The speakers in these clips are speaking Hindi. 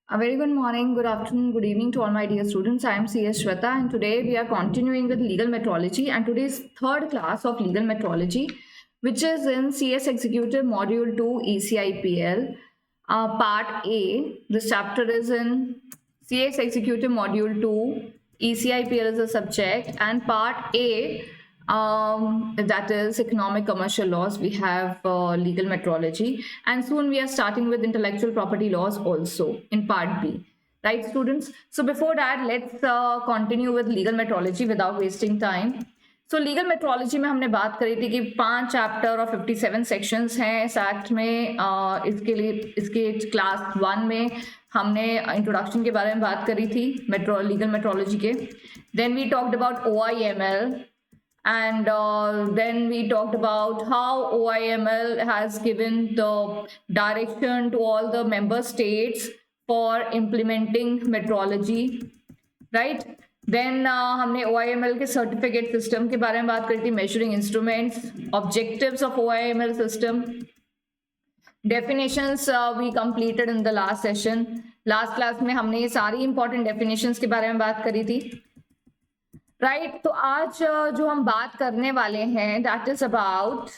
A very good morning, good afternoon, good evening to all my dear students. I am CS Shweta and today we are continuing with legal metrology and today's third class of legal metrology, which is in CS Executive Module 2 ECIPL, Part A. This chapter is in CS Executive Module 2, ECIPL is a subject, and Part A, that is economic commercial laws. We have legal metrology, and soon we are starting with intellectual property laws also in Part B. Right, students? So before that, let's continue with legal metrology without wasting time. So legal metrology में हमने बात करी थी कि 5 चैप्टर और 57 सेक्शंस हैं इस एक्ट में। इसके लिए इसके क्लास 1 में हमने इंट्रोडक्शन के बारे में बात करी थी लीगल मेट्रोलॉजी के। Then we talked about OIML and then we talked about how OIML has given the direction to all the member states for implementing metrology, right? Then हमने OIML के सर्टिफिकेट सिस्टम के बारे में बात करी थी, measuring instruments, objectives of OIML system, definitions we completed in the last session. Last class में हमने ये सारी इंपॉर्टेंट डेफिनेशंस के बारे में बात करी थी, राइट? तो आज जो हम बात करने वाले हैं that is about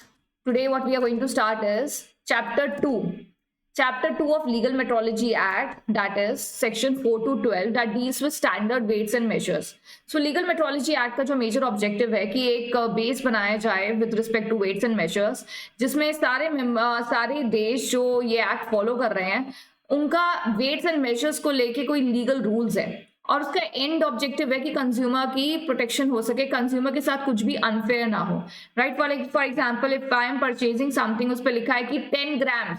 today what we are going to start is chapter 2 of Legal Metrology Act, that is section 4 to 12 that deals with standard weights and measures. So Legal Metrology Act का जो मेजर ऑब्जेक्टिव है कि एक बेस बनाया जाए with respect to weights and measures, जिसमें सारे देश जो ये एक्ट फॉलो कर रहे हैं उनका वेट्स एंड मेजर्स को लेके कोई लीगल रूल्स है और उसका एंड ऑब्जेक्टिव है कि कंज्यूमर की प्रोटेक्शन हो सके, कंज्यूमर के साथ कुछ भी अनफेयर ना हो, right? For example if I am purchasing something, उस पर लिखा है कि 10 ग्राम्स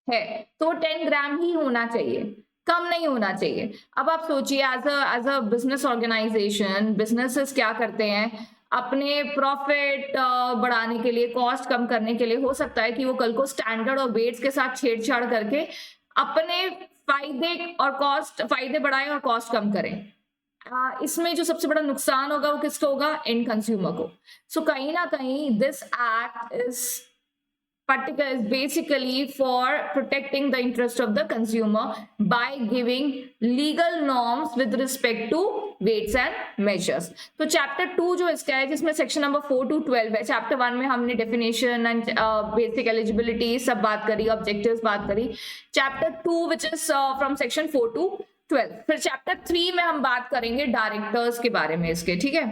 है तो 10 ग्राम ही होना चाहिए, कम नहीं होना चाहिए। अब आप सोचिए as a business organisation, businesses क्या करते हैं अपने प्रॉफिट बढ़ाने के लिए, कॉस्ट कम करने के लिए, हो सकता है कि वो कल को स्टैंडर्ड और वेट्स के साथ छेड़छाड़ करके अपने फायदे बढ़ाएं और कॉस्ट कम करें। इसमें जो सबसे बड़ा नुकसान होगा वो किसको होगा? एंड कंज्यूमर को। सो कहीं ना कहीं this act is basically for protecting the interest of the consumer by giving legal norms with respect to weights and measures. तो चैप्टर 2 जो इसका है, जिसमें सेक्शन नंबर 4 to 12 है। चैप्टर 1 में हमने डेफिनेशन एंड बेसिक एलिजिबिलिटी सब बात करी, ऑब्जेक्टिव्स बात करी। Chapter 2 which is from section 4 to 12। फिर चैप्टर 3 में हम बात करेंगे डायरेक्टर्स के बारे में इसके, ठीक है?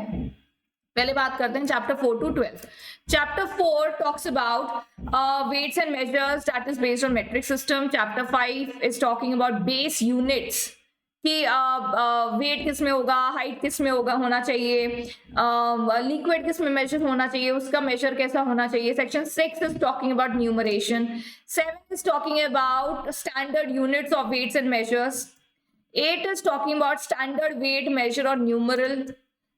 पहले बात करते हैं chapter 4 to 12। Chapter 4 talks about weights and measures that is based on metric system. Chapter 5 is talking about base units कि वेट किस में होगा, हाइट किस में होना चाहिए, लिक्विड किस में मेजर होना चाहिए, उसका मेजर कैसा होना चाहिए। Section 6 is talking about numeration. 7 is talking about standard units of weights and measures. 8 is talking about standard weight, measure or numeral.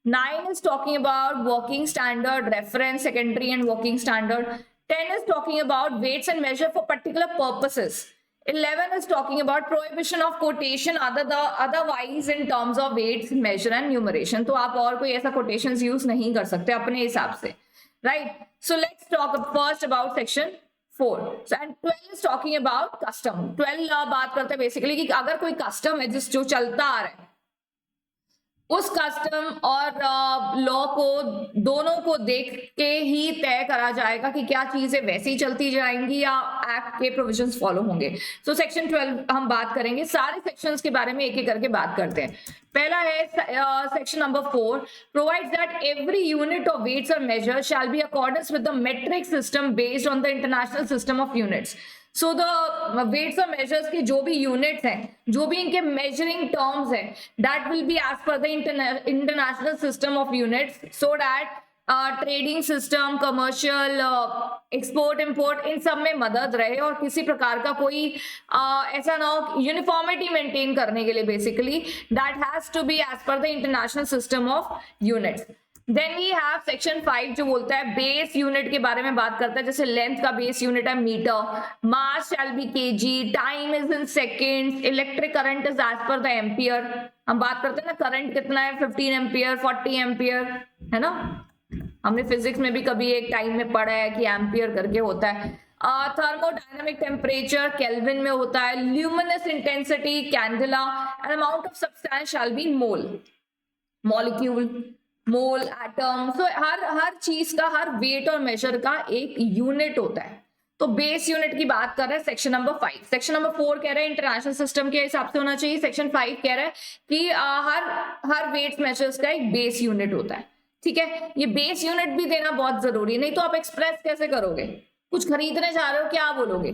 9 is talking about working standard, reference, secondary and working standard. 10 is talking about weights and measure for particular purposes. 11 is talking about prohibition of quotation otherwise in terms of weights, measure and numeration. तो आप और कोई ऐसा quotations use नहीं कर सकते अपने हिसाब से, right? So let's talk first about section 4. So and 12 is talking about custom. 12 बात करते हैं बेसिकली कि अगर कोई कस्टम है जो चलता आ रहा है, उस कस्टम और लॉ को दोनों को देख के ही तय करा जाएगा कि क्या चीजें वैसे ही चलती जाएंगी या एक्ट के प्रोविजंस फॉलो होंगे। सो सेक्शन 12 हम बात करेंगे, सारे सेक्शंस के बारे में एक एक करके बात करते हैं। पहला है section number 4 provides that every unit of weights और measure shall be accordance with the metric system based on the international system of units. So the weights और मेजर्स के जो भी यूनिट्स हैं, जो भी इनके मेजरिंग टर्म्स हैं, that will be as per the international system of units, so that trading system, commercial, export import, इन सब में मदद रहे और किसी प्रकार का कोई ऐसा ना हो, यूनिफॉर्मिटी मेंटेन करने के लिए basically that has to be as per the international system of units. Then we have section 5 जो बोलता है बेस यूनिट के बारे में बात करता है, जैसे लेंथ का बेस यूनिट है metre, mass shall be KG, time is in seconds, electric current is as per the ampere. हम बात करते हैं ना करंट कितना है, 15 एम्पियर, 40 एम्पियर, है ना? हमने फिजिक्स में भी कभी एक टाइम में पढ़ा है कि एम्पियर करके होता है। थर्मोडायनामिक टेम्परेचर केल्विन में होता है, luminous intensity candela, and amount of substance shall be mole, molecule, mole, atom. So हर चीज का, हर वेट और मेजर का एक यूनिट होता है। तो बेस यूनिट की बात कर रहे हैं सेक्शन नंबर 5। सेक्शन नंबर 4 कह रहा है इंटरनेशनल सिस्टम के हिसाब से होना चाहिए। सेक्शन 5 कह रहा है कि हर वेट मेजर्स का एक बेस यूनिट होता है। ठीक है, ये बेस यूनिट भी देना बहुत जरूरी है, नहीं तो आप एक्सप्रेस कैसे करोगे? कुछ खरीदने जा रहे हो, क्या बोलोगे?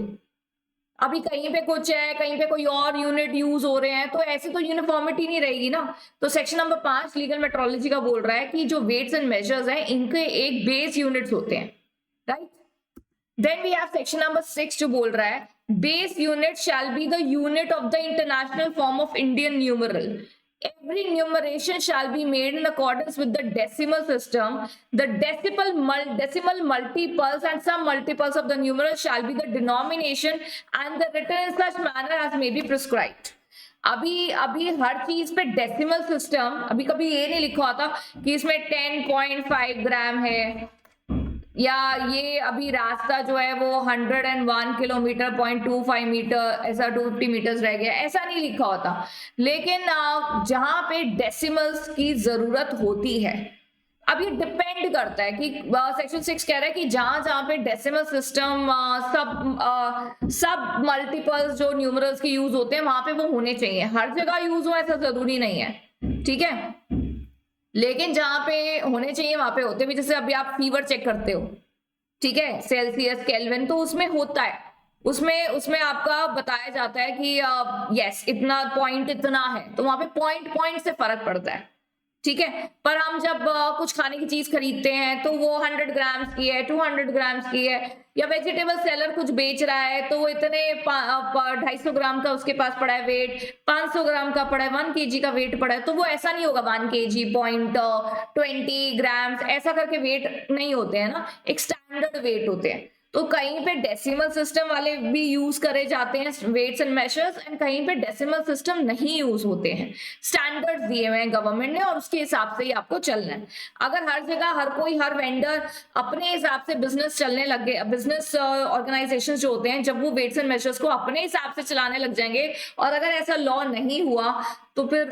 अभी कहीं पे कुछ है, कहीं पे कोई और यूनिट यूज हो रहे हैं, तो ऐसे तो यूनिफॉर्मिटी नहीं रहेगी ना। तो सेक्शन नंबर 5 लीगल मेट्रोलॉजी का बोल रहा है कि जो वेट्स एंड मेजर्स हैं इनके एक बेस यूनिट्स होते हैं, right. Then we have section number 6 जो बोल रहा है base unit shall be the unit of the international form of Indian numeral. Every numeration shall be made in accordance with the decimal system. The decimal multiples and some multiples of the numeral shall be the denomination and the written in such manner as may be prescribed. अभी हर चीज पे डेसिमल सिस्टम, अभी कभी ये नहीं लिखा होता कि इसमें 10.5 ग्राम है, या ये अभी रास्ता जो है वो 101 किलोमीटर 0.25 मीटर, ऐसा 250 मीटर्स रह गया, ऐसा नहीं लिखा होता। लेकिन जहां पे डेसिमल्स की जरूरत होती है, अब ये डिपेंड करता है कि सेक्शन 6 कह रहा है कि जहां जहां पे डेसिमल सिस्टम सब मल्टीपल्स जो न्यूमरल्स के यूज होते हैं वहां पे वो होने चाहिए। हर जगह यूज हो ऐसा जरूरी नहीं है, ठीक है, लेकिन जहां पे होने चाहिए वहां पे होते भी। जैसे अभी आप फीवर चेक करते हो, ठीक है, सेल्सियस, केल्विन, तो उसमें होता है, उसमें आपका बताया जाता है कि यस इतना पॉइंट इतना है, तो वहां पे पॉइंट से फर्क पड़ता है, ठीक है। पर हम जब कुछ खाने की चीज खरीदते हैं तो वो 100 ग्राम्स की है, 200 ग्राम्स की है, या वेजिटेबल सेलर कुछ बेच रहा है तो वो इतने 250 ग्राम का उसके पास पड़ा है वेट, 500 ग्राम का पड़ा है, 1 kg का वेट पड़ा है, तो वो ऐसा नहीं होगा 1 kg 0.20 ग्राम्स ऐसा करके वेट नहीं होते हैं ना, एक स्टैंडर्ड वेट होते हैं। तो कहीं पे डेसिमल सिस्टम वाले भी यूज करे जाते हैं वेट्स एंड मेजर्स, एंड कहीं पे डेसिमल सिस्टम नहीं यूज होते हैं। स्टैंडर्ड्स दिए हुए हैं गवर्नमेंट ने और उसके हिसाब से ही आपको चलना है। अगर हर जगह हर वेंडर अपने हिसाब से बिजनेस चलने लग गए, बिजनेस ऑर्गेनाइजेशंस जो होते हैं, जब वो वेट्स एंड मेजर्स को अपने हिसाब से चलाने लग जाएंगे, और अगर ऐसा लॉ नहीं हुआ तो फिर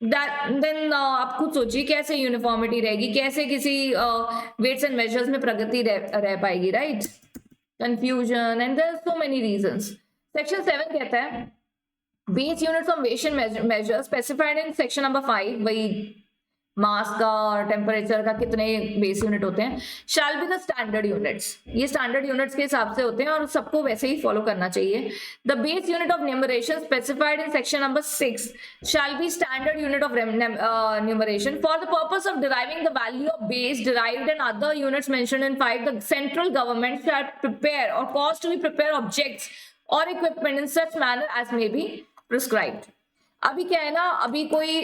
देन आप खुद सोचिए कैसे यूनिफॉर्मिटी रहेगी, कैसे किसी वेट्स एंड मेजर्स में प्रगति रह पाएगी, right. Confusion and there are so many reasons. Section 7 कहता है base units of weight and measure specified in section number 5, वही मास का और टेम्परेचर का कितने बेस यूनिट होते हैं, शैल बी द स्टैंडर्ड यूनिट्स। ये स्टैंडर्ड यूनिट्स के हिसाब से होते हैं और सबको वैसे ही फॉलो करना चाहिए। The base unit of numeration specified in section number 6 shall be standard unit of numeration for the purpose of deriving the value of base derived and other units mentioned in 5 the central government shall prepare और cause to be prepare objects और equipment in such manner as may be prescribed. अभी क्या है ना, अभी कोई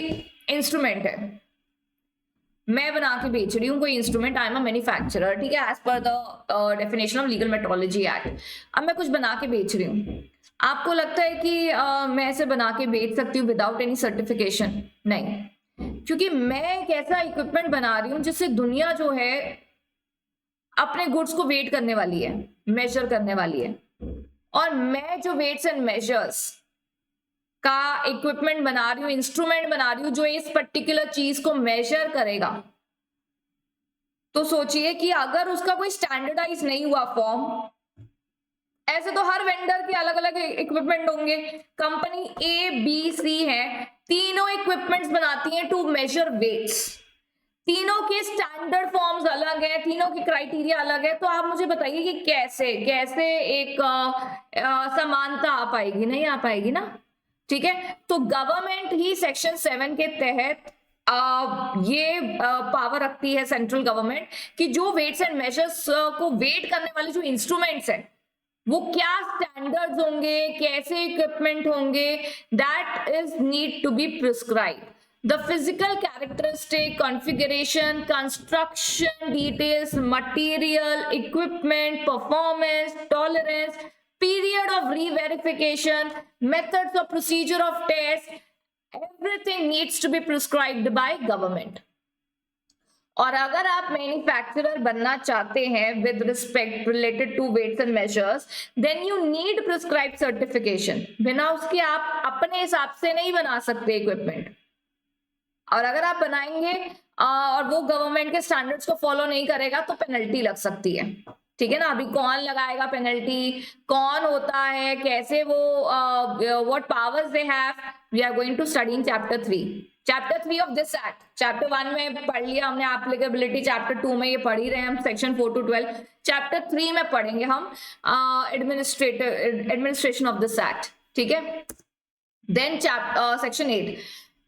इंस्ट्रूमेंट है, मैं बना के बेच रही हूँ कोई instrument, I am a manufacturer, ठीक है, as per the definition of legal metrology act. अब मैं कुछ बना के बेच रही हूँ, आपको लगता है कि मैं ऐसे बना के बेच सकती हूँ विदाउट एनी सर्टिफिकेशन? नहीं, क्योंकि मैं एक ऐसा इक्विपमेंट बना रही हूँ जिससे दुनिया जो है अपने गुड्स को वेट करने वाली है, मेजर करने वाली है, और मैं जो वेट्स एंड मेजर्स का इक्विपमेंट बना रही हूँ, इंस्ट्रूमेंट बना रही हूँ जो इस पर्टिकुलर चीज को मेजर करेगा, तो सोचिए कि अगर उसका कोई स्टैंडर्डाइज नहीं हुआ फॉर्म, ऐसे तो हर वेंडर के अलग अलग इक्विपमेंट होंगे, कंपनी ए बी सी है, तीनों इक्विपमेंट्स बनाती हैं टू मेजर वेट्स, तीनों के स्टैंडर्ड फॉर्म्स अलग है, तीनों की क्राइटेरिया अलग है, तो आप मुझे बताइए कि कैसे एक समानता आ पाएगी? नहीं आ पाएगी ना, ठीक है। तो गवर्नमेंट ही सेक्शन 7 के तहत ये पावर रखती है, सेंट्रल गवर्नमेंट, कि जो वेट्स एंड मेजर्स को वेट करने वाले जो इंस्ट्रूमेंट्स हैं वो क्या स्टैंडर्ड्स होंगे, कैसे इक्विपमेंट होंगे, that is need to be prescribed. The physical characteristic, configuration, construction details, material, equipment, performance, tolerance, period of re-verification, methods of procedure of test, everything needs to be prescribed by government. और अगर आप मैन्युफैक्चरर बनना चाहते हैं with respect related to weights and measures, then you need prescribe certification. बिना उसके आप अपने हिसाब से नहीं बना सकते इक्विपमेंट। और अगर आप बनाएंगे और वो गवर्नमेंट के स्टैंडर्ड्स को फॉलो नहीं करेगा तो पेनल्टी लग सकती है, ठीक है ना। अभी कौन लगाएगा पेनल्टी, कौन होता है, कैसे वो, what powers they have, we are going to study in chapter 3। Chapter 3 of this act, chapter 1 में पढ़ लिया हमने एप्लीकेबिलिटी, चैप्टर 2 में ये पढ़ ही रहे हैं हम, सेक्शन 4 to 12। चैप्टर 3 में पढ़ेंगे हम एडमिनिस्ट्रेशन ऑफ दिस एक्ट, ठीक है। Then section 8,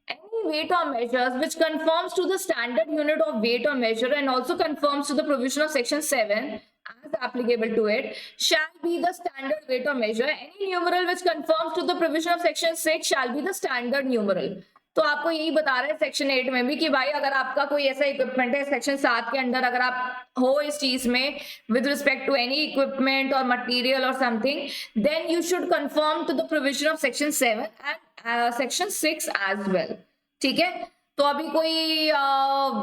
any weight or measures which conforms to the standard unit of weight or measure and also conforms to the provision of section 7 as applicable to it shall be the standard weight or measure. Any numeral which conforms to the provision of section 6 shall be the standard numeral. तो आपको यही बता रहे हैं सेक्शन 8 में भी कि भाई अगर आपका कोई ऐसा इक्विपमेंट है सेक्शन 7 के अंदर, अगर आप हो इस चीज में with respect to any equipment और मटेरियल और something, then you should conform to the provision of section 7 and section 6 as well, ठीक है। तो अभी कोई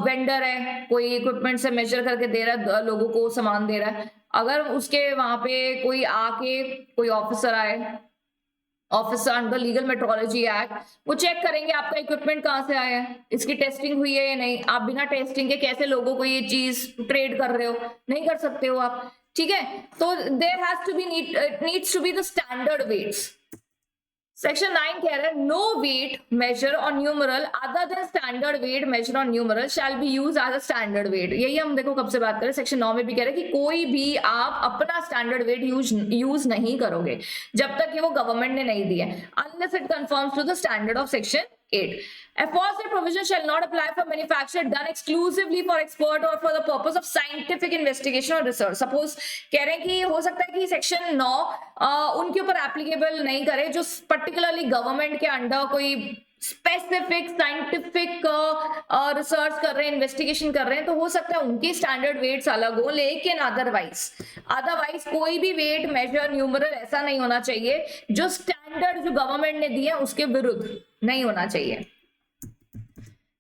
वेंडर है, कोई इक्विपमेंट से मेजर करके दे रहा है, लोगों को सामान दे रहा है, अगर उसके वहां पे कोई आके कोई ऑफिसर आए, officer under legal metrology act, वो चेक करेंगे आपका इक्विपमेंट कहाँ से आया है, इसकी टेस्टिंग हुई है या नहीं। आप बिना टेस्टिंग के कैसे लोगों को ये चीज ट्रेड कर रहे हो, नहीं कर सकते हो आप, ठीक है। तो there has to be needs to be the standard weights. Section 9 कह रहा है नो वेट मेजर और numeral other than standard weight measure और numeral shall be use as a standard weight. यही हम देखो कब से बात करें, सेक्शन 9 में भी कह रहे हैं कि कोई भी आप अपना स्टैंडर्ड वेट यूज नहीं करोगे जब तक कि वो गवर्नमेंट ने नहीं दिया, unless it conforms to the standard of section 8. Aforesaid provision shall not apply for manufacture done exclusively for export or for the purpose of scientific investigation or research. Suppose कह रहे हैं कि हो सकता है कि सेक्शन 9 उनके ऊपर एप्लीकेबल नहीं करे जो पर्टिकुलरली गवर्नमेंट के अंडर कोई स्पेसिफिक साइंटिफिक रिसर्च कर रहे हैं, इन्वेस्टिगेशन कर रहे हैं, तो हो सकता है उनके स्टैंडर्ड वेट्स अलग हो, लेकिन अदरवाइज कोई भी वेट मेजर न्यूमरल ऐसा नहीं होना चाहिए जो स्टैंडर्ड जो गवर्नमेंट ने दिए उसके विरुद्ध नहीं होना चाहिए।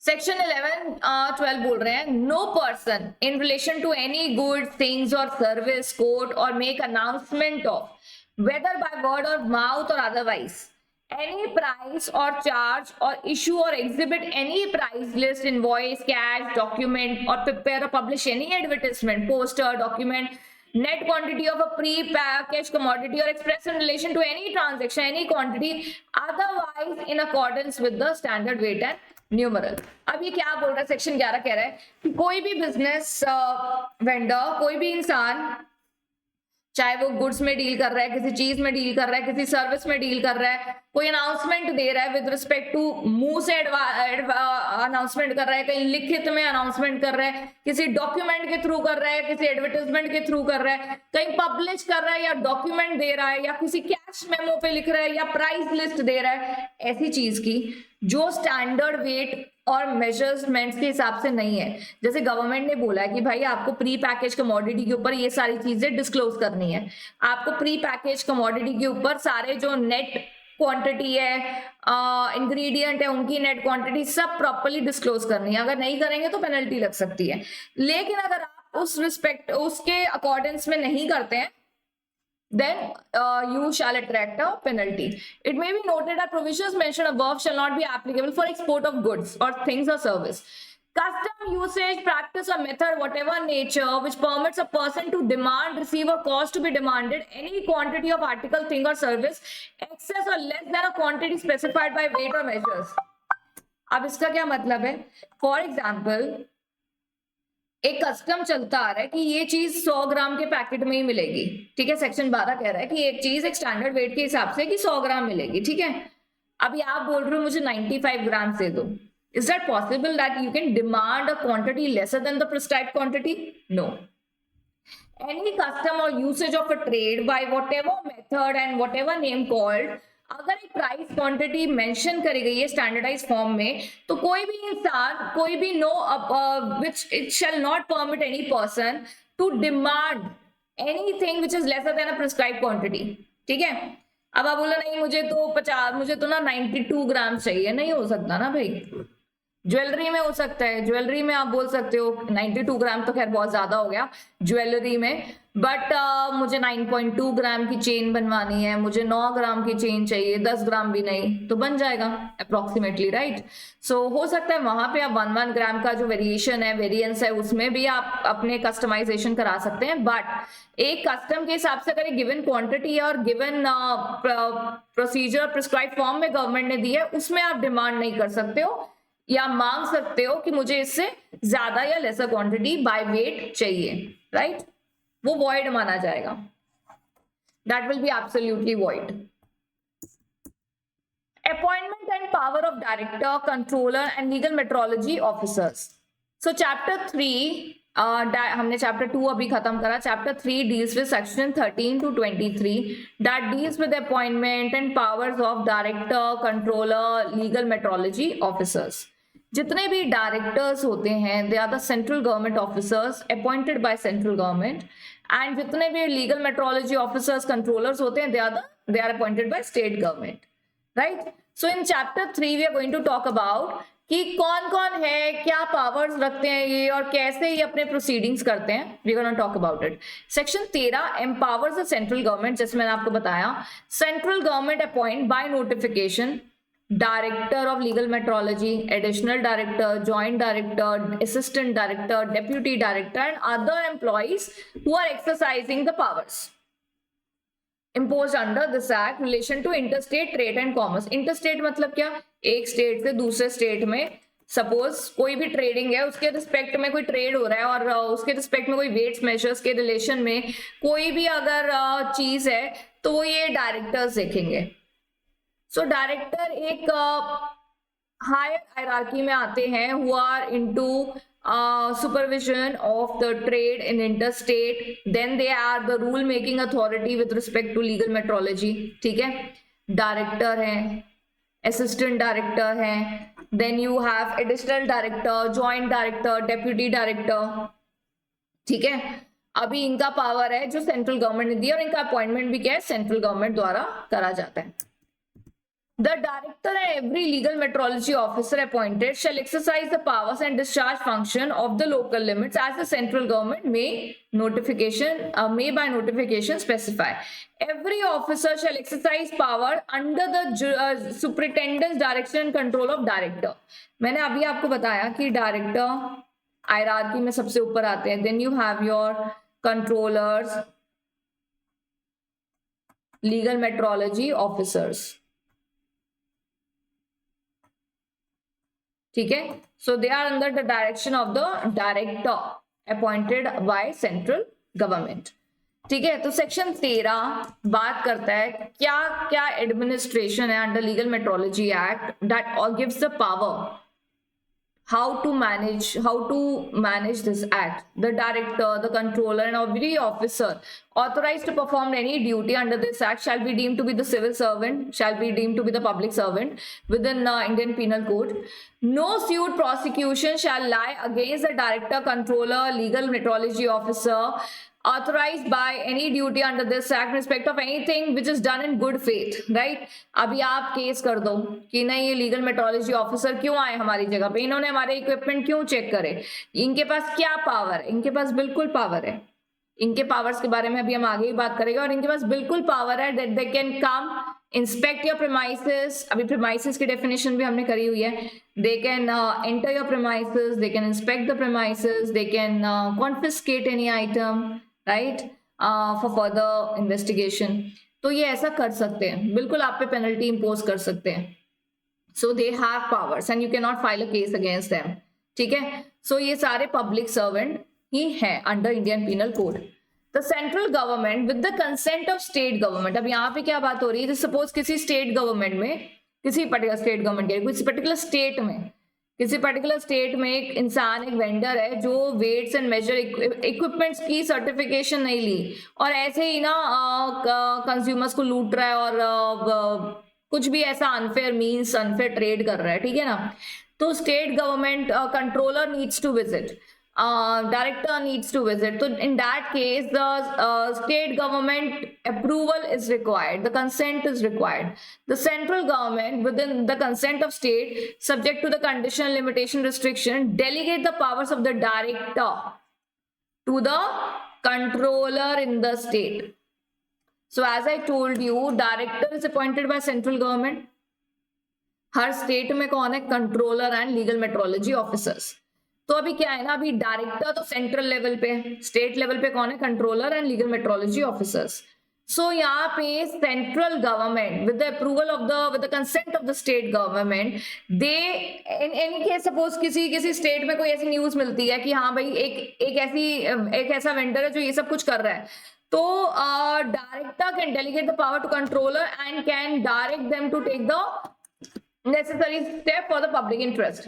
सेक्शन 11-12 बोल रहे हैं no person in relation to any good things और सर्विस कोट और make announcement of whether by word और माउथ और otherwise any price or charge or issue or exhibit any price list, invoice, cash, document or prepare or publish any advertisement, poster, document, net quantity of a pre-packaged commodity or express in relation to any transaction, any quantity otherwise in accordance with the standard weight and numeral. अब ये क्या बोल रहा है, सेक्शन 11 कह रहा है कि कोई भी बिजनेस वेंडर, कोई भी इंसान, चाहे वो गुड्स में डील कर रहा है, किसी चीज में डील कर रहा है, किसी सर्विस में डील कर रहा है, कोई अनाउंसमेंट दे रहा है विद रिस्पेक्ट टू, मुंह से अनाउंसमेंट कर रहा है, कहीं लिखित में अनाउंसमेंट कर रहा है, किसी डॉक्यूमेंट के थ्रू कर रहा है, किसी एडवर्टाइजमेंट के थ्रू कर रहा है, कहीं पब्लिश कर रहा है या डॉक्यूमेंट दे रहा है या किसी कैश मेमो पे लिख रहा है या प्राइस लिस्ट दे रहा है, ऐसी चीज की जो स्टैंडर्ड वेट और मेजरमेंट्स के हिसाब से नहीं है। जैसे गवर्नमेंट ने बोला है कि भाई आपको प्री पैकेज कमोडिटी के ऊपर ये सारी चीजें डिस्क्लोज करनी है, आपको प्री पैकेज कमोडिटी के ऊपर सारे जो नेट क्वांटिटी है, इंग्रेडिएंट है, उनकी नेट क्वांटिटी सब प्रॉपर्ली डिस्क्लोज करनी है। अगर नहीं करेंगे तो पेनल्टी लग सकती है। लेकिन अगर आप उस रिस्पेक्ट उसके अकॉर्डेंस में नहीं करते हैं, then you shall attract a penalty. It may be noted that provisions mentioned above shall not be applicable for export of goods or things or service. Custom, usage, practice or method, whatever nature, which permits a person to demand, receive or cause to be demanded any quantity of article, thing or service, excess or less than a quantity specified by weight or measures. अब इसका क्या मतलब है? For example, एक कस्टम चलता आ रहा है कि ये चीज 100 ग्राम के पैकेट में ही मिलेगी, ठीक है। सेक्शन 12 कह रहा है कि एक चीज एक स्टैंडर्ड वेट के हिसाब से कि 100 ग्राम मिलेगी, ठीक है। अभी आप बोल रहे हो मुझे 95 ग्राम दे दो, is that possible that you can demand a quantity lesser than the prescribed quantity? No. Any custom or usage of a trade by whatever method and whatever name called, अगर एक प्राइस क्वांटिटी मेंशन करी गई है स्टैंडर्डाइज फॉर्म में, तो कोई भी इंसान, कोई भी no which it shall not permit any person to demand anything which is lesser than a prescribed quantity, ठीक है। अब आप बोलो नहीं मुझे तो 50, मुझे तो ना 92 ग्राम चाहिए, नहीं हो सकता ना भाई, ज्वेलरी में हो सकता है, ज्वेलरी में आप बोल सकते हो 92 ग्राम तो खैर बहुत ज्यादा हो गया ज्वेलरी में, बट मुझे 9.2 ग्राम की चेन बनवानी है, मुझे 9 ग्राम की चेन चाहिए, 10 ग्राम भी नहीं, तो बन जाएगा अप्रोक्सीमेटली, राइट। सो हो सकता है वहां पे आप 1 ग्राम का जो वेरिएशन है, वेरिएंस है, उसमें भी आप अपने कस्टमाइजेशन करा सकते हैं, बट एक कस्टम के हिसाब से अगर गिवन क्वांटिटी और गिवन प्रोसीजर प्रिस्क्राइब फॉर्म में गवर्नमेंट ने दी है, उसमें आप डिमांड नहीं कर सकते हो या मांग सकते हो कि मुझे इससे ज्यादा या लेसर क्वांटिटी बाय वेट चाहिए, राइट। वो वॉइड माना जाएगा, that will be absolutely void. Appointment and power of director, controller and legal metrology officers. So chapter 3 हमने चैप्टर 2 अभी खत्म करा। Chapter 3 deals with section 13 to 23 that deals with appointment and powers of director, controller, legal metrology officers. जितने भी डायरेक्टर्स होते हैं they are the central government officers appointed by central government, and जितने भी लीगल मेट्रोलॉजी ऑफिसर्स, कंट्रोलर्स होते हैं they are appointed by state government, right. So in chapter 3 we are going to talk about कि कौन कौन है, क्या पावर्स रखते हैं ये, और कैसे ये अपने प्रोसीडिंग्स करते हैं। We gonna talk about it. Section 13 empowers the central government, जैसे मैंने आपको बताया, central government appoint by notification Director of Legal Metrology, Additional Director, Joint Director, Assistant Director, Deputy Director, and other employees who are exercising the powers imposed under this act relation to interstate trade and commerce. Interstate मतलब क्या? एक स्टेट से दूसरे स्टेट में सपोज कोई भी ट्रेडिंग है, उसके रिस्पेक्ट में कोई ट्रेड हो रहा है और उसके रिस्पेक्ट में कोई वेट्स मेजर्स के रिलेशन में कोई भी अगर चीज है तो वो ये डायरेक्टर्स देखेंगे। सो डायरेक्टर एक हायर हायरार्की में आते हैं who are into supervision of the trade in interstate, then they are the rule making authority with respect to legal metrology, ठीक है। डायरेक्टर हैं, असिस्टेंट डायरेक्टर हैं, then you have additional director, joint director, deputy director, ठीक है। अभी इनका पावर है जो सेंट्रल गवर्नमेंट ने दिया और इनका अपॉइंटमेंट भी क्या है, सेंट्रल गवर्नमेंट द्वारा करा जाता है। The director and every legal metrology officer appointed shall exercise the powers and discharge function of the local limits as the central government may by notification specify. Every officer shall exercise power under the superintendent's direction and control of director. मैंने अभी आपको बताया कि डायरेक्टर हायरार्की में सबसे ऊपर आते हैं, then you have your controllers, legal metrology officers, ठीक है। So they are under the direction of the director appointed by central government, ठीक है। तो सेक्शन 13 बात करता है क्या क्या एडमिनिस्ट्रेशन है under legal metrology act that gives the power how to manage this act. The director, the controller, and every officer authorized to perform any duty under this act shall be deemed to be the civil servant, shall be deemed to be the public servant within Indian Penal Code. No suit prosecution shall lie against the director, controller, legal metrology officer authorized by any duty under this act in respect of anything which is done in good faith, right। अभी आप केस कर दो कि नहीं ये लीगल मेट्रोलॉजी ऑफिसर क्यों आए हमारी जगह पे, इन्होंने हमारे इक्विपमेंट क्यों चेक करे, इनके पास क्या पावर है, इनके पास बिल्कुल पावर है। इनके पावर्स के बारे में अभी हम आगे ही बात करेंगे, और इनके पास बिल्कुल पावर है that they can come inspect your premises. अभी प्रीमाइसेस की डेफिनेशन भी हमने करी हुई है। They can enter your premises, they can inspect the premises, they can confiscate any item, right, for further investigation. तो ये ऐसा कर सकते हैं, बिल्कुल आप पे पेनल्टी इंपोज कर सकते हैं। So they have powers and you can not file a case against them, ठीक है। सो ये सारे पब्लिक सर्वेंट ही है under Indian penal code. The central government with the consent of state government. अब यहाँ पे क्या बात हो रही है, सपोज किसी स्टेट गवर्नमेंट में, किसी पर्टिकुलर स्टेट गवर्नमेंट के किसी पर्टिकुलर स्टेट में, किसी पर्टिकुलर स्टेट में एक इंसान, एक वेंडर है जो वेट्स एंड मेजर इक्विपमेंट्स की सर्टिफिकेशन नहीं ली और ऐसे ही ना कंज्यूमर्स को लूट रहा है और कुछ भी ऐसा अनफेयर मीन्स अनफेयर ट्रेड कर रहा है, ठीक है ना। तो state government controller needs to visit director needs to visit. So in that case, the state government approval is required. The consent is required. The central government, within the consent of state, subject to the condition, limitation, restriction, delegate the powers of the director to the controller in the state. So as I told you, director is appointed by central government. हर स्टेट में कौन है? Controller and legal metrology officers. तो अभी क्या है ना, अभी डायरेक्टर तो सेंट्रल लेवल पे, स्टेट लेवल पे कौन है? Controller and legal metrology officers. So यहाँ पे central government with the approval of the with the consent of the state government, they in any case suppose किसी स्टेट में कोई ऐसी न्यूज मिलती है कि हाँ भाई एक ऐसा वेंडर है जो ये सब कुछ कर रहा है, तो director can delegate the power to controller and can direct them to take the necessary step for the public interest.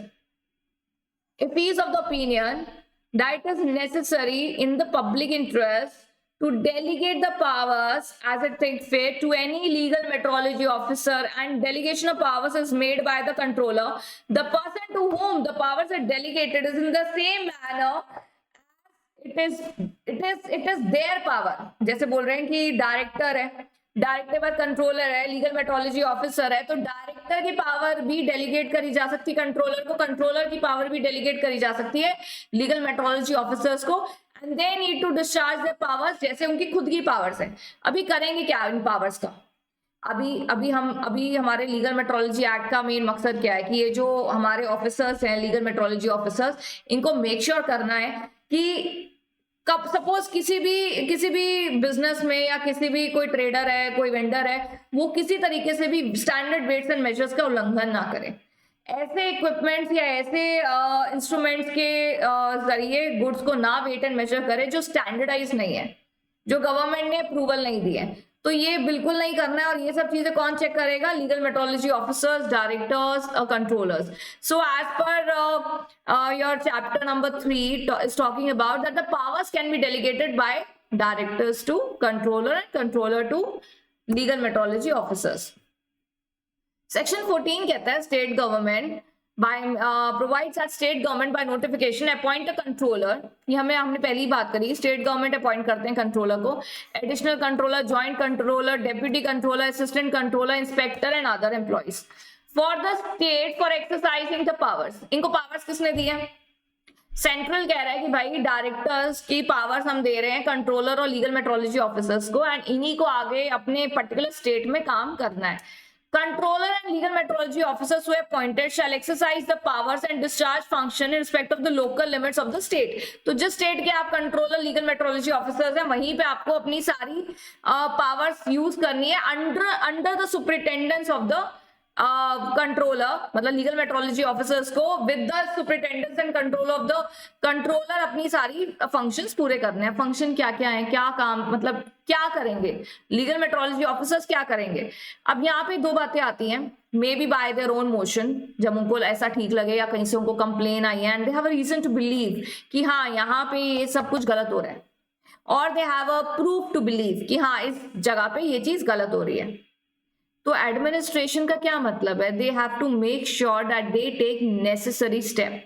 If he is of the opinion that it is necessary in the public interest to delegate the powers as it thinks fit to any legal metrology officer, and delegation of powers is made by the controller, the person to whom the powers are delegated is in the same manner it is their power. जैसे बोल रहे हैं कि डायरेक्टर है, डायरेक्टर के बाद कंट्रोलर है, लीगल मेट्रोलॉजी ऑफिसर है, तो डायरेक्टर की पावर भी डेलीगेट करी जा सकती है कंट्रोलर को, कंट्रोलर की पावर भी डेलीगेट करी जा सकती है लीगल मेट्रोलॉजी ऑफिसर्स को, and they need to discharge their powers जैसे उनकी खुद की पावर्स हैं. अभी करेंगे क्या इन पावर्स का? अभी हमारे लीगल मेट्रोलॉजी एक्ट का मेन मकसद क्या है कि ये जो हमारे ऑफिसर्स हैं, लीगल मेट्रोलॉजी ऑफिसर्स, इनको मेक श्योर करना है कि कब सपोज किसी भी बिजनेस में या किसी भी कोई ट्रेडर है, कोई वेंडर है, वो किसी तरीके से भी स्टैंडर्ड वेट्स एंड मेजर्स का उल्लंघन ना करे. ऐसे इक्विपमेंट्स या ऐसे इंस्ट्रूमेंट्स के जरिए गुड्स को ना वेट एंड मेजर करे जो स्टैंडर्डाइज नहीं है, जो गवर्नमेंट ने अप्रूवल नहीं दी है. तो ये बिल्कुल नहीं करना है. और ये सब चीजें कौन चेक करेगा? Legal metrology officers, directors, controllers. So as per your chapter number 3 is talking about that the powers can be delegated by directors to controller and controller to legal metrology officers. Section 14 कहता है state government provides that state government by notification appoint a controller. ये हमने पहली बात करी, स्टेट गवर्नमेंट अपॉइंट करते हैं कंट्रोलर को, additional controller, joint controller, deputy controller, assistant controller, inspector and other employees for the state for exercising the powers. इनको पावर्स किसने दी है? सेंट्रल कह रहा है कि भाई डायरेक्टर्स की पावर्स हम दे रहे हैं कंट्रोलर और लीगल मेट्रोलॉजी ऑफिसर्स को, एंड इन्हीं को आगे अपने पर्टिकुलर स्टेट में काम करना है. Controller and legal metrology officers who are appointed shall exercise the powers and discharge function in respect of the local limits of the state. तो जिस स्टेट के आप कंट्रोलर, लीगल मेट्रोलॉजी ऑफिसर्स हैं, वहीं पे आपको अपनी सारी पावर्स यूज करनी है under the superintendence of the controller, मतलब लीगल मेट्रोलॉजी ऑफिसर्स को with the superintendence and control of the controller अपनी सारी फंक्शंस पूरे करने हैं. फंक्शन क्या क्या है, क्या काम, मतलब क्या करेंगे लीगल मेट्रोलॉजी ऑफिसर्स, क्या करेंगे? अब यहाँ पे दो बातें आती हैं. May be bye their own motion, जब उनको ऐसा ठीक लगे या कहीं से उनको कंप्लेन आई है and they have a reason to believe कि हाँ यहाँ पे ये सब कुछ गलत हो रहा है, और they have a proof to believe कि हाँ इस जगह पे ये चीज गलत हो रही है. तो एडमिनिस्ट्रेशन का क्या मतलब है? They have to make sure that they take necessary step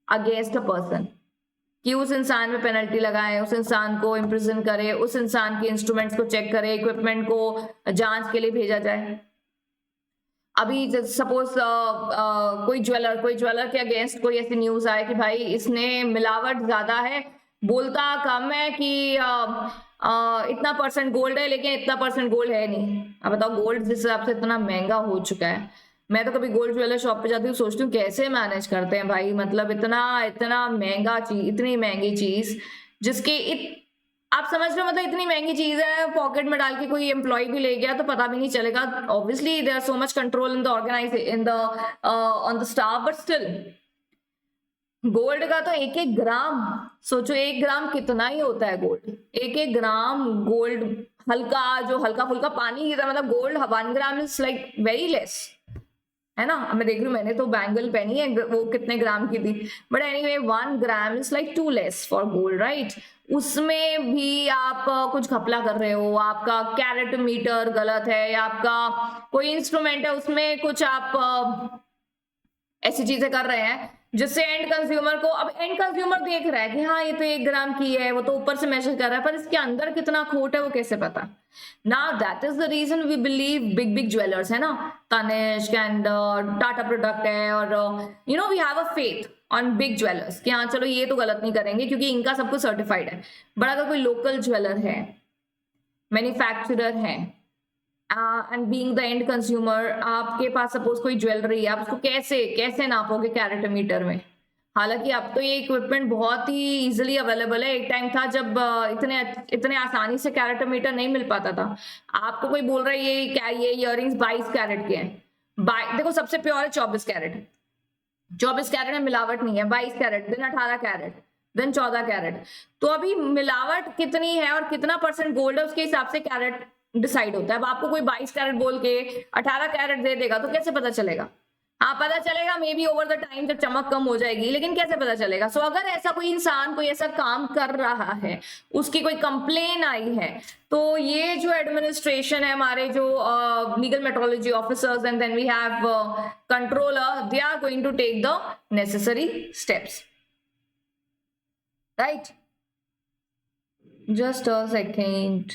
against a person, कि उस इंसान में पेनल्टी लगाए, उस इंसान को इम्प्रिजन करे, उस इंसान के इंस्ट्रूमेंट्स को चेक करे, इक्विपमेंट को जांच के लिए भेजा जाए. अभी सपोज कोई ज्वेलर के अगेंस्ट कोई ऐसी न्यूज आए कि भाई इसने मिलावट ज्यादा है, बोलता कम है कि इतना % गोल्ड है लेकिन इतना % गोल्ड है नहीं. अब बताओ, गोल्ड जिस हिसाब से इतना महंगा हो चुका है. मैं तो कभी गोल्ड ज्वेलर शॉप पे जाती हूँ, सोचती हूँ कैसे मैनेज करते हैं भाई, मतलब इतना महंगा चीज, इतनी महंगी चीज जिसके आप समझ रहे हो, मतलब इतनी महंगी चीज है, पॉकेट में डाल के कोई एम्प्लॉय भी ले गया तो पता भी नहीं चलेगा. Obviously there are so much control in the on the staff, but still gold का तो एक ग्राम सोचो, 1 ग्राम कितना ही होता है गोल्ड. 1 ग्राम गोल्ड, हल्का फुल्का पानी की तरह, मतलब gold 1 gram is like very less, है ना. मैं देख रही हूँ, मैंने तो बैंगल पहनी है, वो कितने ग्राम की थी, but anyway 1 gram is like too less for gold, right. उसमें भी आप कुछ घपला कर रहे हो, आपका कैरेट मीटर गलत है, या आपका कोई इंस्ट्रूमेंट है उसमें कुछ आप ऐसी चीजें कर रहे हैं जिससे एंड कंज्यूमर को, अब एंड कंज्यूमर देख रहा है कि हाँ ये तो 1 ग्राम की है, वो तो ऊपर से मेजर कर रहा है, पर इसके अंदर कितना खोट है वो कैसे पता? Now that is the reason we believe big big jewellers है ना, तनिष्क एंड टाटा प्रोडक्ट है, और we have a faith on big jewellers कि हाँ चलो ये तो गलत नहीं करेंगे क्योंकि इनका सब कुछ सर्टिफाइड है। बट अगर कोई लोकल ज्वेलर है, मैन्युफैक्चरर है, and being the end consumer, आपके पास सपोज कोई ज्वेलरी है, आप उसको कैसे कैसे नापोगे कैरेटोमीटर में? हालांकि अब तो ये इक्विपमेंट बहुत ही इजीली अवेलेबल है। एक टाइम था जब इतने आसानी से कैरेटोमीटर नहीं मिल पाता था। आपको कोई बोल रहा है ये इयररिंग्स 22 कैरेट के हैं, देखो सबसे प्योर है 24 कैरेट, 24 कैरेट में मिलावट नहीं है, 22 carat, then 18 carat, then 14 carat. तो अभी मिलावट कितनी है और कितना % गोल्ड है उसके हिसाब से कैरेट डिसाइड होता है। अब आपको कोई 22 कैरेट बोल के 18 कैरेट दे देगा तो कैसे पता चलेगा? हाँ पता चलेगा may be over the time जब चमक कम हो जाएगी, लेकिन कैसे पता चलेगा? सो अगर ऐसा कोई इंसान कोई ऐसा काम कर रहा है, उसकी कोई कंप्लेन आई है, तो ये जो एडमिनिस्ट्रेशन है, हमारे जो legal metrology officers and then we have controller, they are going to take the necessary steps, right? Just a second.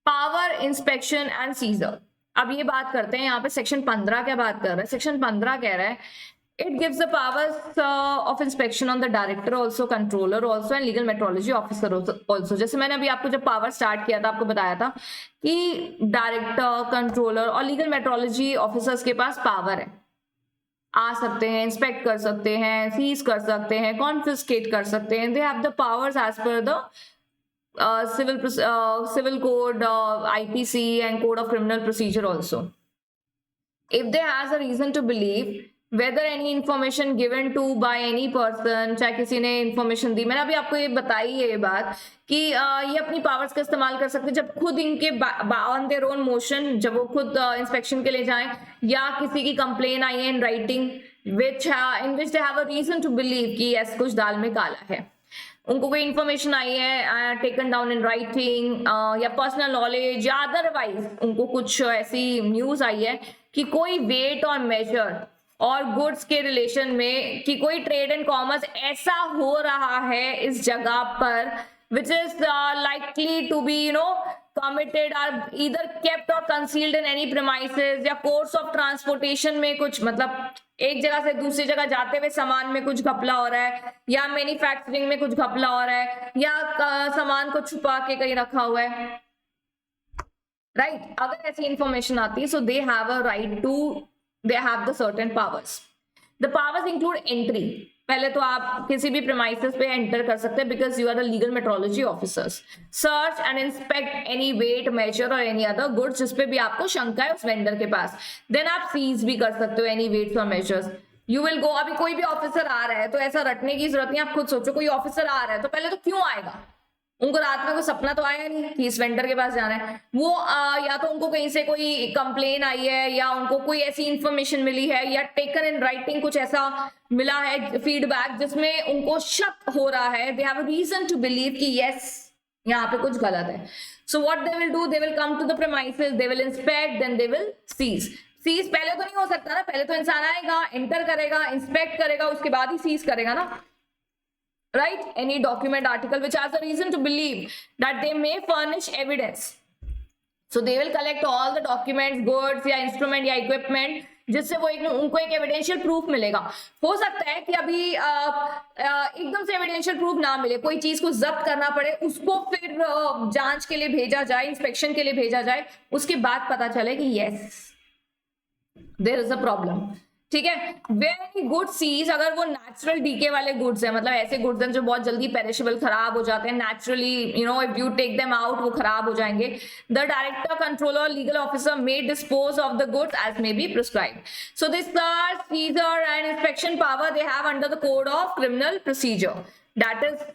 Power inspection and seizure. अब ये बात करते हैं यहाँ पे सेक्शन 15 क्या बात कर रहा है? सेक्शन 15 कह रहा है it gives the powers of inspection on the director also, controller also and legal metrology officer also. जैसे मैंने अभी आपको जब पावर स्टार्ट किया था आपको बताया था कि डायरेक्टर, कंट्रोलर और लीगल मेट्रोलॉजी ऑफिसर्स के पास पावर है, आ सकते हैं, इंस्पेक्ट कर सकते हैं, सीज कर सकते हैं, कॉन्फिस्केट कर सकते हैं। They have the powers as per the civil code, IPC and code of criminal procedure also. If they has a reason to believe whether any information given to by any person, चाहे किसी ने information दी, मैंने अभी आपको ये बताई है ये बात कि ये अपनी पावर्स का इस्तेमाल कर सकते हैं जब खुद इनके ऑन देयर ओन मोशन, जब वो खुद इंस्पेक्शन के लिए जाएं, या किसी की कंप्लेन आई है in writing in which they have a reason to believe कि यस कुछ दाल में काला है, उनको कोई इंफॉर्मेशन आई है टेकन डाउन इन राइटिंग या पर्सनल नॉलेज, या अदरवाइज उनको कुछ ऐसी न्यूज आई है कि कोई वेट और मेजर और गुड्स के रिलेशन में कि कोई ट्रेड एंड कॉमर्स ऐसा हो रहा है इस जगह पर which is likely to be committed or either kept or concealed in any premises, या course of transportation में कुछ, मतलब एक जगह से दूसरी जगह जाते हुए सामान में कुछ घपला हो रहा है, या मैन्युफैक्चरिंग में कुछ घपला हो रहा है, या सामान को छुपा के कहीं रखा हुआ है, राइट? अगर ऐसी इंफॉर्मेशन आती है, so they have a right to, they have the certain powers. The powers include entry, पहले तो आप किसी भी प्रेमाइसेस पे एंटर कर सकते हैं because you are the legal metrology officers. Search and inspect any weight, measure और एनी अदर गुड्स जिस पे भी आपको शंका है उस वेंडर के पास। देन आप सीज भी कर सकते हो एनी वेट्स और मेजर्स। यू विल गो, अभी कोई भी ऑफिसर आ रहा है तो ऐसा रटने की जरूरत नहीं, आप खुद सोचो कोई ऑफिसर आ रहा है तो पहले तो क्यों आएगा? उनको रात में कोई सपना तो आया नहीं कि इस वेंडर के पास जाना है। वो या तो उनको कहीं से कोई कंप्लेन आई है, या उनको कोई ऐसी इंफॉर्मेशन मिली है, या टेकन इन राइटिंग कुछ ऐसा मिला है फीडबैक जिसमें उनको शक हो रहा है, they have a reason to believe कि यस यहाँ पे कुछ गलत है। So what they will do, they will come to the premises, they will inspect, then they will seize. Seize पहले तो नहीं हो सकता ना, पहले तो इंसान आएगा, एंटर करेगा, इंस्पेक्ट करेगा, उसके बाद ही सीज करेगा ना, right? Any document, article which has a reason to believe that they may furnish evidence, so they will collect all the documents, goods या instrument या equipment जिससे वो उनको एक एविडेंशियल प्रूफ मिलेगा। हो सकता है कि अभी एकदम से एविडेंशियल प्रूफ ना मिले, कोई चीज को जब्त करना पड़े, उसको फिर जांच के लिए भेजा जाए, इंस्पेक्शन के लिए भेजा जाए, उसके बाद पता चले कि yes there is a problem, ठीक है? वेरी गुड सीज, अगर वो नेचुरल डीके वाले गुड्स है, मतलब ऐसे गुड्स हैं जो बहुत जल्दी पेरिशेबल खराब हो जाते हैं naturally, if you take them out वो खराब हो जाएंगे, the director, controller, legal officer may dispose of the goods as may be prescribed. So this search, seizure and inspection power they have under the code of criminal procedure, that is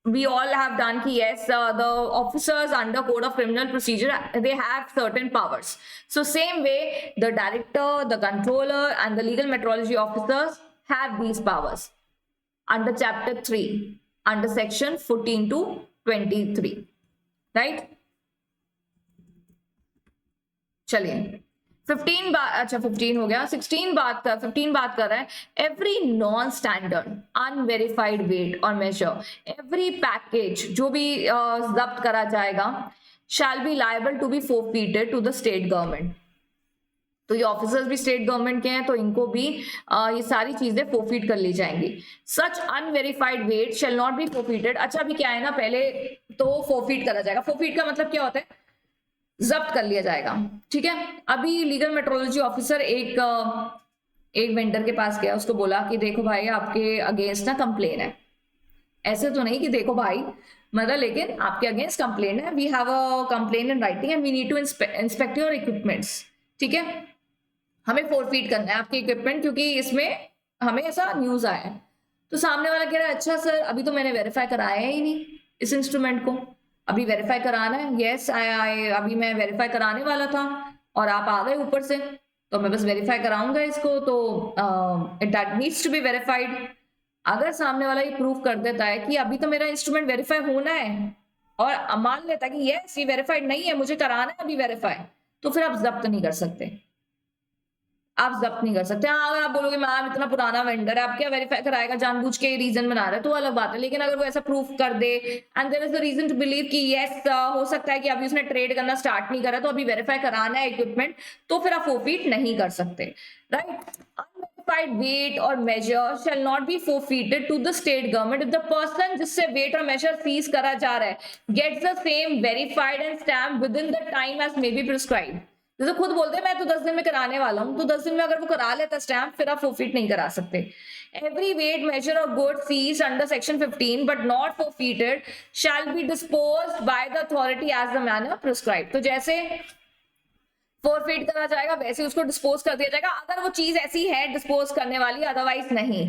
we all have done ki yes, the officers under code of criminal procedure, they have certain powers. So same way the director, the controller and the legal metrology officers have these powers under chapter 3 under section 14 to 23. Right. चलिए 15 बात, अच्छा 15 हो गया, 15 बात कर रहा है। Every non standard unverified weight or measure, every package जो भी जब्त करा जाएगा shall be liable to be forfeited to the state government. तो ये ऑफिसर्स भी स्टेट गवर्नमेंट के हैं, तो इनको भी ये सारी चीजें फोरफीट कर ली जाएंगी। Such unverified weight shall not be forfeited. अच्छा अभी क्या है ना, पहले तो फोरफीट करा जाएगा। फोरफीट का मतलब क्या होता है, जब्त कर लिया जाएगा, ठीक है। अभी लीगल मेट्रोलॉजी ऑफिसर एक वेंडर के पास गया, उसको बोला कि देखो भाई आपके अगेंस्ट ना कंप्लेन है। ऐसे तो नहीं कि देखो भाई मतलब, लेकिन आपके अगेंस्ट कंप्लेन है, we have a complain in writing and we need to inspect your equipments, ठीक है। हमें फोरफीट करना है आपके इक्विपमेंट क्योंकि इसमें हमें ऐसा न्यूज आया है। तो सामने वाला कह रहा है अच्छा सर अभी तो मैंने वेरीफाई कराया ही नहीं इस इंस्ट्रूमेंट को, अभी वेरीफाई कराना है। यस अभी मैं वेरीफाई कराने वाला था और आप आ गए ऊपर से, तो मैं बस वेरीफाई कराऊंगा इसको, तो that needs to be verified. अगर सामने वाला ये प्रूफ कर देता है कि अभी तो मेरा इंस्ट्रूमेंट वेरीफाई होना है और मान लेता है कि यस ये वेरीफाइड नहीं है, मुझे कराना है अभी वेरीफाई, तो फिर आप जब्त नहीं कर सकते, आप जब्त नहीं कर सकते। हाँ अगर आप बोलोगे मैम इतना पुराना वेंडर है, आप क्या वेरीफाई कराएगा, जानबूझ के रीजन बना रहा है, तो अलग बात है। लेकिन अगर वो ऐसा प्रूफ कर दे and there is the reason to believe कि यस हो सकता है कि अभी उसने ट्रेड करना स्टार्ट नहीं करा, तो अभी वेरीफाई कराना है इक्विपमेंट, तो फिर आप फोरफीट नहीं कर सकते, right. Unverified weight or measure shall not be forfeited to the state government if the person जिससे वेट और मेजर सीज करा जा रहा है gets the same verified and stamp within the time as may be prescribed. जैसे खुद बोलते हैं मैं तो 10 दिन में कराने वाला हूं, तो 10 दिन में अगर वो करा लेता स्टैम्प, फिर आप फोरफीट नहीं करा सकते। Every weight measure or good seize under section 15 but not forfeited shall be disposed by the authority as the manner prescribed. तो जैसे फोरफीट करा जाएगा वैसे उसको डिस्पोज कर दिया जाएगा, अगर वो चीज ऐसी है डिस्पोज करने वाली, अदरवाइज नहीं।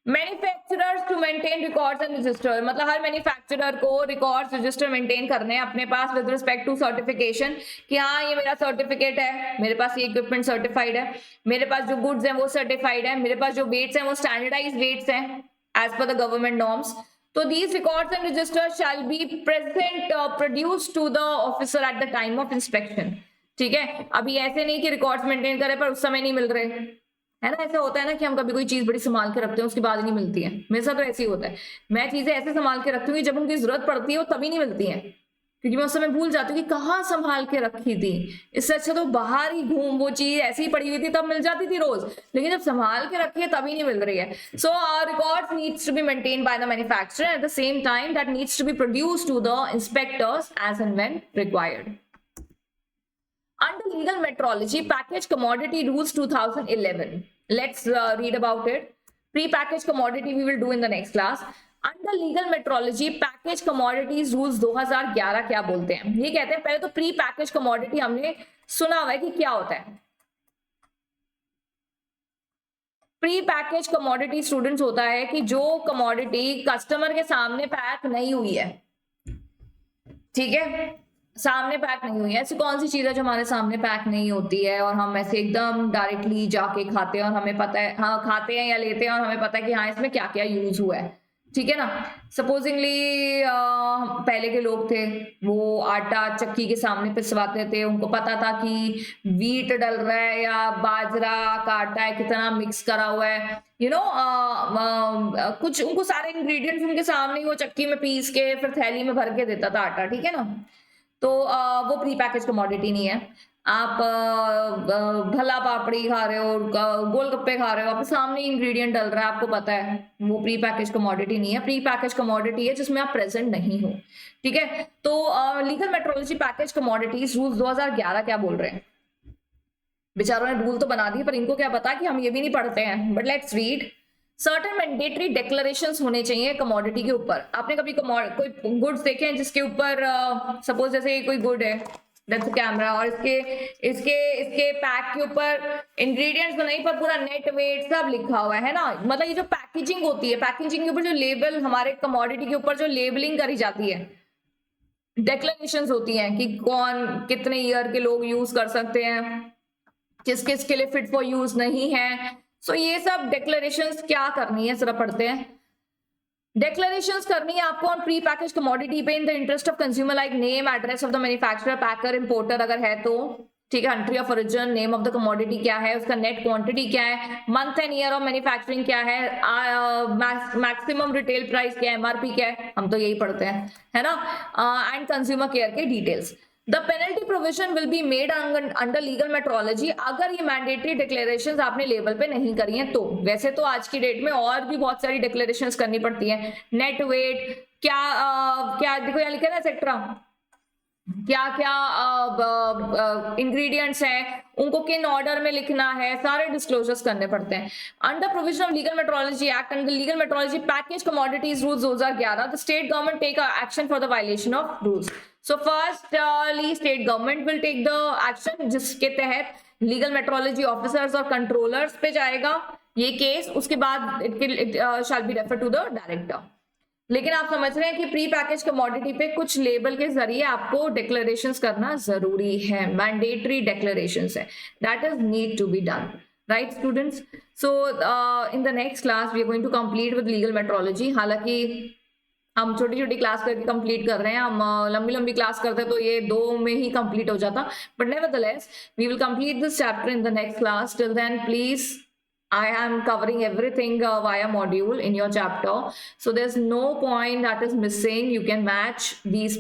Manufacturers to maintain records and register, मतलब हर मैन्युफैक्चरर को रिकॉर्ड्स रजिस्टर मेंटेन करने हैं अपने पास विद रिस्पेक्ट टू सर्टिफिकेशन, कि हाँ ये मेरा सर्टिफिकेट है, मेरे पास ये इक्विपमेंट सर्टिफाइड है, मेरे पास जो गुड्स हैं वो सर्टिफाइड है, मेरे पास जो वेट्स हैं वो स्टैंडर्डाइज्ड वेट्स हैं as per the government norms. तो these records and registers shall be present produced to the officer at the time of inspection, ठीक है। अभी ऐसे नहीं कि रिकॉर्ड्स मेंटेन करे पर उस समय नहीं मिल रहे, है ना। ऐसा होता है ना कि हम कभी कोई चीज बड़ी संभाल के रखते हैं उसके बाद ही नहीं मिलती है, मेरे साथ तो ऐसे ही होता है। मैं चीजें ऐसे संभाल के रखती हूँ जब उनकी जरूरत पड़ती है वो तभी नहीं मिलती है, क्योंकि मैं उस समय भूल जाती हूँ कि कहाँ संभाल के रखी थी। इससे अच्छा तो बाहर ही घूम, वो चीज ऐसी ही पड़ी हुई थी तब मिल जाती थी रोज, लेकिन जब संभाल के रखी है तभी नहीं मिल रही है। So records needs to be maintained by the manufacturer at the same time that needs to be produced to the inspectors as and when required. Under legal metrology, packaged commodity rules 2011. Let's read about it. Pre-packaged commodity we will do in the next class. Under legal metrology, packaged commodities rules 2011 क्या बोलते हैं? ये कहते हैं, पहले तो प्री पैकेज कमोडिटी हमने सुना हुआ है कि क्या होता है। प्री पैकेज कमोडिटी स्टूडेंट्स होता है कि जो कमोडिटी कस्टमर के सामने पैक नहीं हुई है, ठीक है, सामने पैक नहीं हुई है। ऐसी कौन सी चीज है जो हमारे सामने पैक नहीं होती है और हम ऐसे एकदम डायरेक्टली जाके खाते हैं और हमें पता है, हाँ खाते हैं या लेते हैं और हमें पता है कि हाँ इसमें क्या क्या यूज हुआ है, ठीक है ना। सपोजिंगली पहले के लोग थे वो आटा चक्की के सामने पिसवाते थे, उनको पता था कि वीट डल रहा है या बाजरा का आटा है, कितना मिक्स करा हुआ है, यू नो कुछ उनको सारे इंग्रेडिएंट्स उनके सामने ही वो चक्की में पीस के फिर थैली में भर के देता था आटा, ठीक है ना। तो वो प्री पैकेज कमोडिटी नहीं है। आप भला पापड़ी खा रहे हो, गोलगप्पे खा रहे हो, आपके सामने इंग्रेडिएंट डल रहा है, आपको पता है, वो प्री पैकेज कमोडिटी नहीं है। प्री पैकेज कमोडिटी है जिसमें आप प्रेजेंट नहीं हो, ठीक है। तो legal metrology package commodities rules 2011 क्या बोल रहे हैं। बेचारों ने रूल तो बना दिए पर इनको क्या पता कि हम ये भी नहीं पढ़ते हैं, but let's read. Certain mandatory declarations होने चाहिए कमोडिटी के ऊपर। आपने कभी कोई गुड्स देखे हैं जिसके ऊपर सपोज जैसे कोई गुड है, दैट्स अ कैमरा, और इसके पैक के ऊपर इंग्रेडिएंट्स तो नहीं पर पूरा नेट वेट सब लिखा हुआ है ना। मतलब ये जो पैकेजिंग होती है, पैकेजिंग के ऊपर जो लेबल, हमारे कमोडिटी के ऊपर जो लेबलिंग करी जाती है, डिक्लेरेशंस होती हैं कि कौन कितने ईयर के लोग यूज कर सकते हैं, किस किस के लिए फिट फॉर यूज नहीं है। सो ये सब डिक्लेरेशंस क्या करनी है जरा पढ़ते हैं। डिक्लेरेशंस करनी है आपको ऑन प्री पैकेज कमोडिटी पे in the interest of consumer, like name, address of the manufacturer, packer, importer अगर है तो, ठीक है, country of origin, name of the commodity क्या है, उसका नेट क्वांटिटी क्या है, month and year of manufacturing क्या है, मैक्सिमम रिटेल प्राइस क्या है, एमआरपी क्या है, हम तो यही पढ़ते हैं, है ना, एंड कंज्यूमर केयर के details. The penalty provision will be made under legal metrology, अगर ये मैंडेटरी डिक्लेरेशंस आपने लेबल पे नहीं करी हैं तो। वैसे तो आज की डेट में और भी बहुत सारी डिक्लेरेशंस करनी पड़ती है, नेट वेट क्या देखो यहाँ लिखा है ना एक्सेट्रा, क्या क्या इंग्रेडिएंट्स हैं, उनको किन ऑर्डर में लिखना है, सारे डिस्क्लोजर्स करने पड़ते हैं। Under provision of legal metrology act and the legal metrology package commodities rules 2011, the state government take action for the violation of rules. So firstly state government will take the action, जिसके तहत लीगल मेट्रोलॉजी ऑफिसर्स और कंट्रोलर्स पे जाएगा ये केस, उसके बाद it shall be refer to the director. लेकिन आप समझ रहे हैं कि प्री पैकेज कमोडिटी पे कुछ लेबल के जरिए आपको डिक्लेरेशंस करना जरूरी है, मैंडेटरी डिक्लेरेशंस है, that is need to be done, right students. So in the next class we are going to complete with legal metrology. हालांकि हम छोटी छोटी क्लास करके कंप्लीट कर रहे हैं, हम लंबी लंबी क्लास करते तो ये 2 में ही कंप्लीट हो जाता, but nevertheless we will complete this chapter in the next class. Till then please, I am covering everything via module in your chapter, so there's no point that is missing. You can match these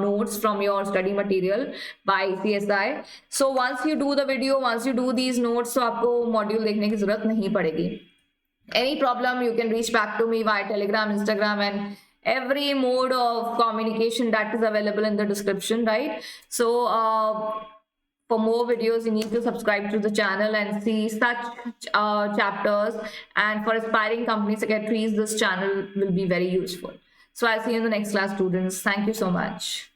notes from your study material by CSI. So once you do the video, once you do these notes, so आपको module देखने की जरूरत नहीं पड़ेगी. Any problem, you can reach back to me via Telegram, Instagram, and every mode of communication that is available in the description, right? So for more videos, you need to subscribe to the channel and see such chapters. And for aspiring company secretaries, this channel will be very useful. So I'll see you in the next class, students. Thank you so much.